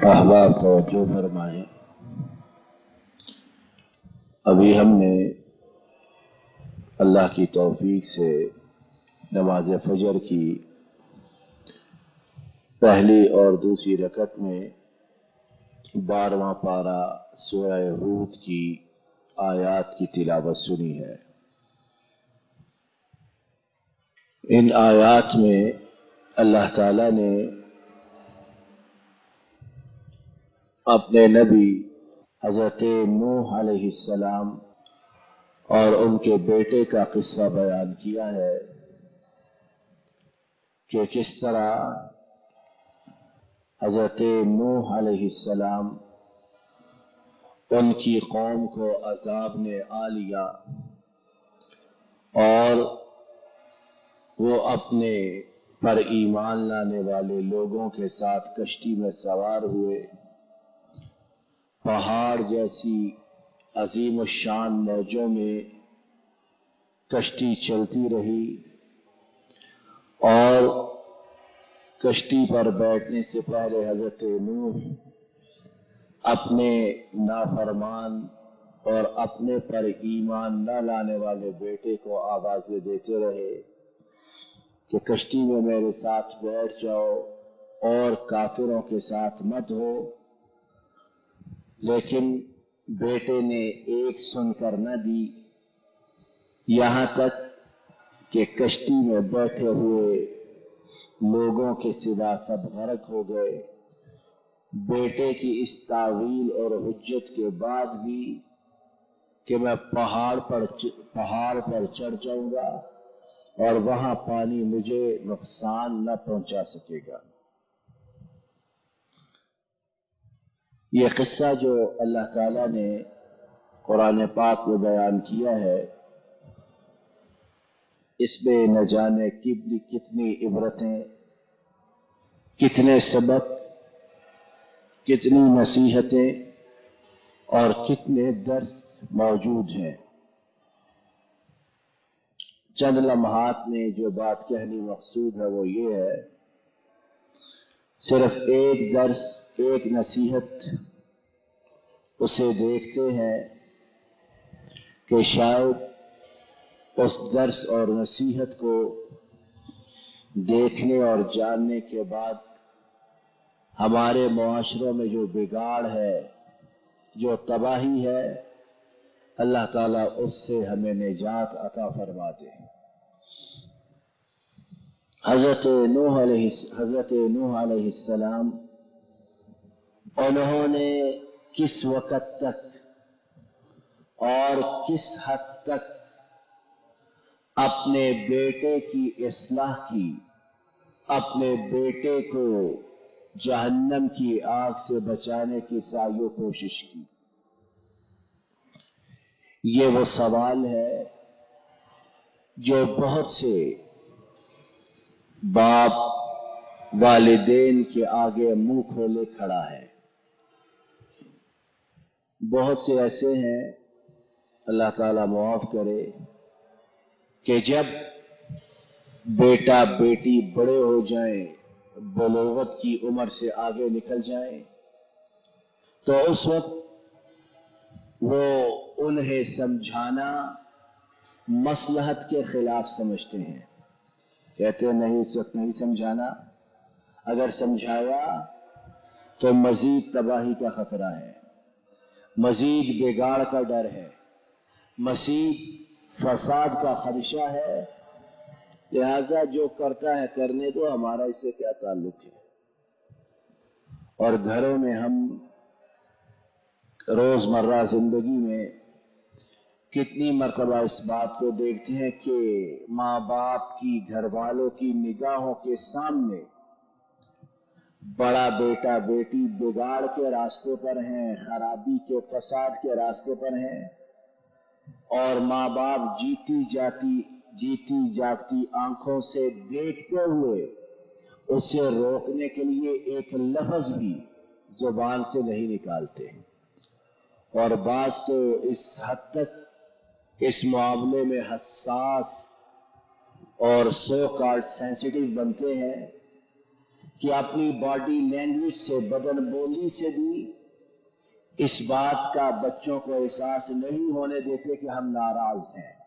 अहबाब तवज्जो फरमाएं। अभी हमने अल्लाह की तौफीक से नमाज फजर की पहली और दूसरी रकत में 12वां पारा सूरह हूद की आयात की तिलावत सुनी है। इन आयात में अल्लाह ताला ने अपने नबी हज़रत नूह अलैहिस्सलाम और उनके बेटे का किस्सा बयान किया है कि किस तरह हज़रत नूह अलैहिस्सलाम उनकी कौम को अज़ाब ने आ लिया और वो अपने पर ईमान लाने वाले लोगों के साथ कश्ती में सवार हुए। पहाड़ जैसी अजीम शान मौजों में कश्ती चलती रही और कश्ती पर बैठने से पहले हज़रत नूह अपने नाफरमान और अपने पर ईमान न लाने वाले बेटे को आवाज़ें देते रहे कि कश्ती में मेरे साथ बैठ जाओ और काफिरों के साथ मत हो, लेकिन बेटे ने एक सुनकर न दी। यहाँ तक कि कश्ती में बैठे हुए लोगों के सिवा सब गरक हो गए। बेटे की इस तावील और हुज्जत के बाद भी कि मैं पहाड़ पर चढ़ जाऊंगा और वहां पानी मुझे नुकसान न पहुंचा सकेगा। ये किस्सा जो अल्लाह ताला ने कुरान पाक में बयान किया है, इसमें न जाने कितनी इबरतें, कितने सबक, कितनी नसीहतें और कितने दर्स मौजूद हैं। चंद लम्हात में जो बात कहनी मकसूद है वो ये है, सिर्फ एक दर्स, एक नसीहत उसे देखते हैं कि शायद उस दर्स और नसीहत को देखने और जानने के बाद हमारे मुआशरों में जो बिगाड़ है, जो तबाही है, अल्लाह ताला उससे हमें निजात अता फरमा दे। हज़रत नूह अलैहिस्सलाम उन्होंने किस वक़्त तक और किस हद तक अपने बेटे की इस्लाह की, अपने बेटे को जहन्नम की आग से बचाने की सायो कोशिश की। ये वो सवाल है जो बहुत से बाप वालिदैन के आगे मुंह खोले खड़ा है। बहुत से ऐसे हैं, अल्लाह ताला माफ करे, कि जब बेटा बेटी बड़े हो जाएं, बलोगत की उम्र से आगे निकल जाएं, तो उस वक्त वो उन्हें समझाना मसलहत के खिलाफ समझते हैं। कहते हैं नहीं, इस वक्त नहीं समझाना, अगर समझाया तो मजीद तबाही का खतरा है, मजीद बिगाड़ का डर है, मजीद फसाद का खदशा है। लिहाजा जो करता है करने दो, हमारा इससे क्या ताल्लुक है। और घरों में हम रोजमर्रा जिंदगी में कितनी मर्तबा इस बात को देखते हैं कि माँ बाप की, घर वालों की निगाहों के सामने बड़ा बेटा बेटी बिगाड़ के रास्ते पर हैं, खराबी के, फसाद के रास्ते पर हैं, और माँ बाप जीती जागती आंखों से देखते हुए उसे रोकने के लिए एक लफ्ज भी जुबान से नहीं निकालते। और बात तो इस हद तक इस मामले में हसास और सो कॉल्ड सेंसिटिव बनते हैं कि अपनी बॉडी लैंग्वेज से, बदन बोली से भी इस बात का बच्चों को एहसास नहीं होने देते कि हम नाराज हैं।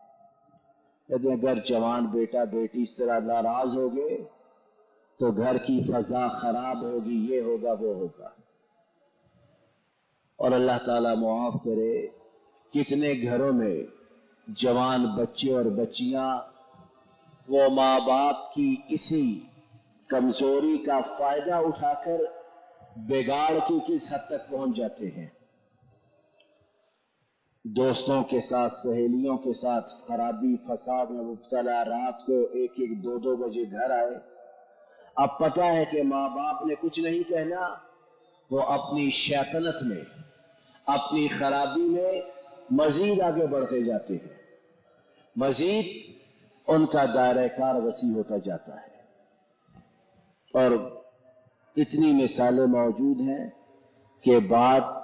यदि अगर जवान बेटा बेटी इस तरह नाराज हो गए तो घर की फजा खराब होगी, ये होगा वो होगा। और अल्लाह ताला मुआफ करे, कितने घरों में जवान बच्चे और बच्चियां वो माँ बाप की इसी कमजोरी का फायदा उठाकर बिगाड़ की किस हद तक पहुंच जाते हैं। दोस्तों के साथ, सहेलियों के साथ खराबी फसाद में मुब्तला, रात को 1-1, 2-2 बजे घर आए। अब पता है कि माँ बाप ने कुछ नहीं कहना, वो अपनी शैतानत में, अपनी खराबी में मजीद आगे बढ़ते जाते हैं, मजीद उनका दायरा कार वसी होता जाता है। और इतनी मिसालें मौजूद हैं कि बात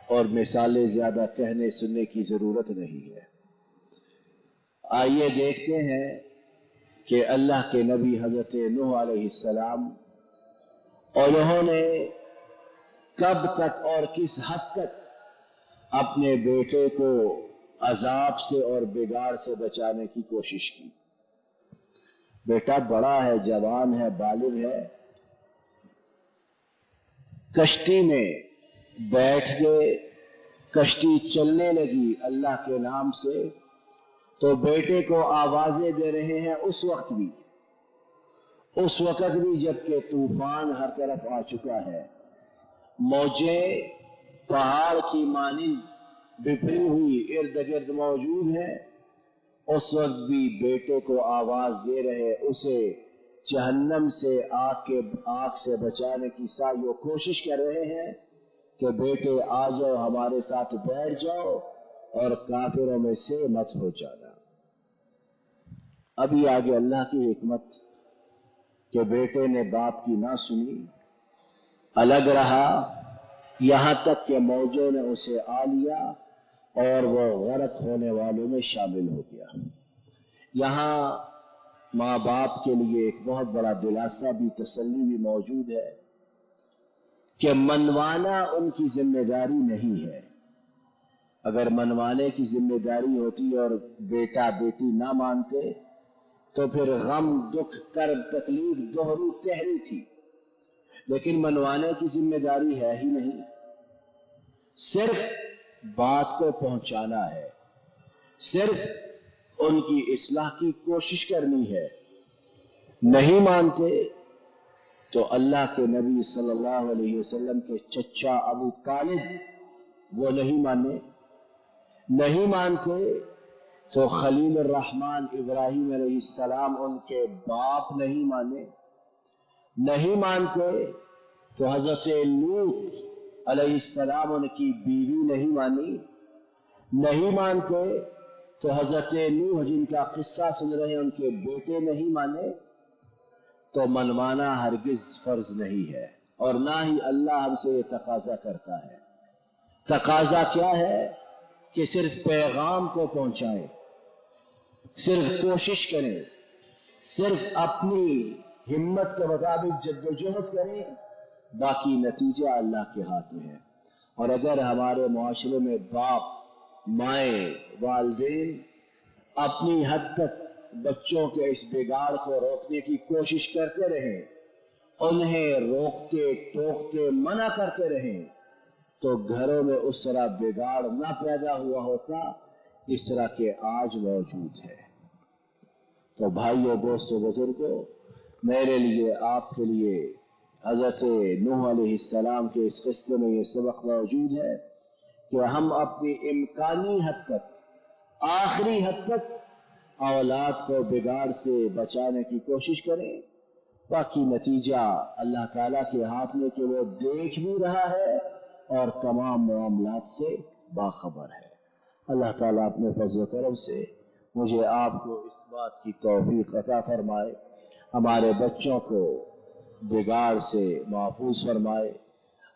और मिसालें ज्यादा कहने सुनने की जरूरत नहीं है। आइए देखते हैं कि अल्लाह के नबी हजरत नूह अलैहिस्सलाम, और उन्होंने कब तक और किस हद तक अपने बेटे को अजाब से और बिगाड़ से बचाने की कोशिश की। बेटा बड़ा है, जवान है, बालिग है, कश्ती में बैठ गए, कश्ती चलने लगी अल्लाह के नाम से, तो बेटे को आवाजें दे रहे हैं उस वक्त भी जबकि तूफान हर तरफ आ चुका है, मौजें पहाड़ की मानिंद बिखरी हुई इर्द गिर्द मौजूद है। उस वक्त भी बेटे को आवाज दे रहे, उसे जहन्नम से, आग से बचाने की सारी कोशिश कर रहे हैं कि बेटे आ जाओ, हमारे साथ बैठ जाओ और काफिरों में से मत हो जाना। अभी आगे अल्लाह की हिकमत कि बेटे ने बाप की ना सुनी, अलग रहा, यहां तक कि मौजों ने उसे आ लिया और वो गरक होने वालों में शामिल हो गया। यहां माँ बाप के लिए एक बहुत बड़ा दिलासा भी, तसल्ली भी मौजूद है कि मनवाना उनकी जिम्मेदारी नहीं है। अगर मनवाने की जिम्मेदारी होती और बेटा बेटी ना मानते तो फिर गम, दुख, कर्ब, तकलीफ दोहरी तहरी थी, लेकिन मनवाने की जिम्मेदारी है ही नहीं, सिर्फ बात को पहुंचाना है, सिर्फ उनकी इस्लाह की कोशिश करनी है। नहीं मानते तो अल्लाह के नबी सल्लल्लाहु अलैहि वसल्लम के चचा अबू तालिब वो नहीं माने, नहीं मानते तो खलील रहमान इब्राहिम अलैहिस्सलाम उनके बाप नहीं माने, नहीं मानते तो हजरत लूत अलैहिस्सलाम उनकी बीवी नहीं मानी, नहीं मानते तो हजरत नूह जिनका किस्सा सुन रहे हैं उनके बेटे नहीं माने। तो मनवाना हरगिज फर्ज नहीं है और ना ही अल्लाह हमसे ये तकाजा करता है। तकाजा क्या है कि सिर्फ पैगाम को पहुंचाएं, सिर्फ कोशिश करें, सिर्फ अपनी हिम्मत के मुताबिक जद्दोजहद करें, बाकी नतीजा अल्लाह के हाथ में है। और अगर हमारे मुआशरे में बाप, माए, वालिदैन अपनी हद तक बच्चों के इस बिगाड़ को रोकने की कोशिश करते रहें, उन्हें रोकते टोकते मना करते रहें, तो घरों में उस तरह बिगाड़ न पैदा हुआ होता इस तरह के आज मौजूद है। तो भाइयों, दोस्तों, बुजुर्गों, मेरे लिए, आपके लिए हजरत नूह अलैहिस्सलाम के इस किस्से में ये सबक मौजूद है कि हम अपनी इम्कानी हद तक, आखिरी हद तक औलाद को बिगाड़ से बचाने की कोशिश करें, बाकी नतीजा अल्लाह ताला के हाथ में कि वो देख भी रहा है और तमाम मामलात से बाखबर है। अल्लाह ताला अपने फज़ल करम से मुझे आपको इस बात की तौफीक अता फरमाए, हमारे बच्चों को बिगाड़ से महफूज फरमाए,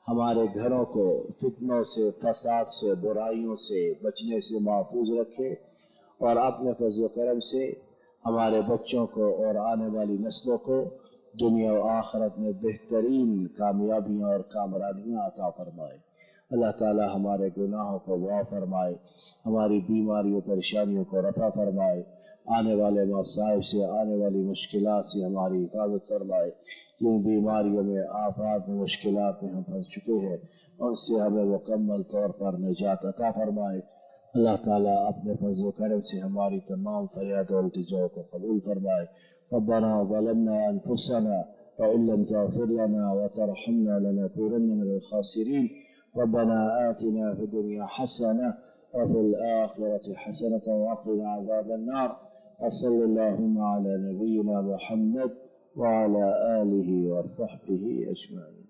हमारे घरों को फितनों से, फसाद से, बुराइयों से बचने से महफूज रखे और अपने फज़ल करम से हमारे बच्चों को और आने वाली नस्लों को دنیا و آخرت میں بہترین کامیابیاں اور کامرانیاں عطا فرمائے۔ اللہ تعالی ہمارے گناہوں کو معاف فرمائے، ہماری بیماریوں پریشانیوں کو رفع فرمائے، آنے والے مصائب سے آنے والی مشکلات سے ہماری حفاظت فرمائے۔ جن بیماریوں میں آفات میں مشکلات میں ہم پھنس چکے ہیں ان سے ہمیں مکمل طور پر نجات عطا فرمائے۔ اللہ تعالیٰ اپنے فضل و کرم سے ہماری تمام فریاد و التجاؤں کو قبول فرمائے۔ ربنا ظلمنا انفسنا وان لم تغفر لنا وترحمنا لنكونن من الخاسرين ربنا آتنا في الدنيا حسنة وفي الآخرة حسنة وقنا عذاب النار وصلى اللهم على نبينا محمد وعلى آله وصحبه أجمعين.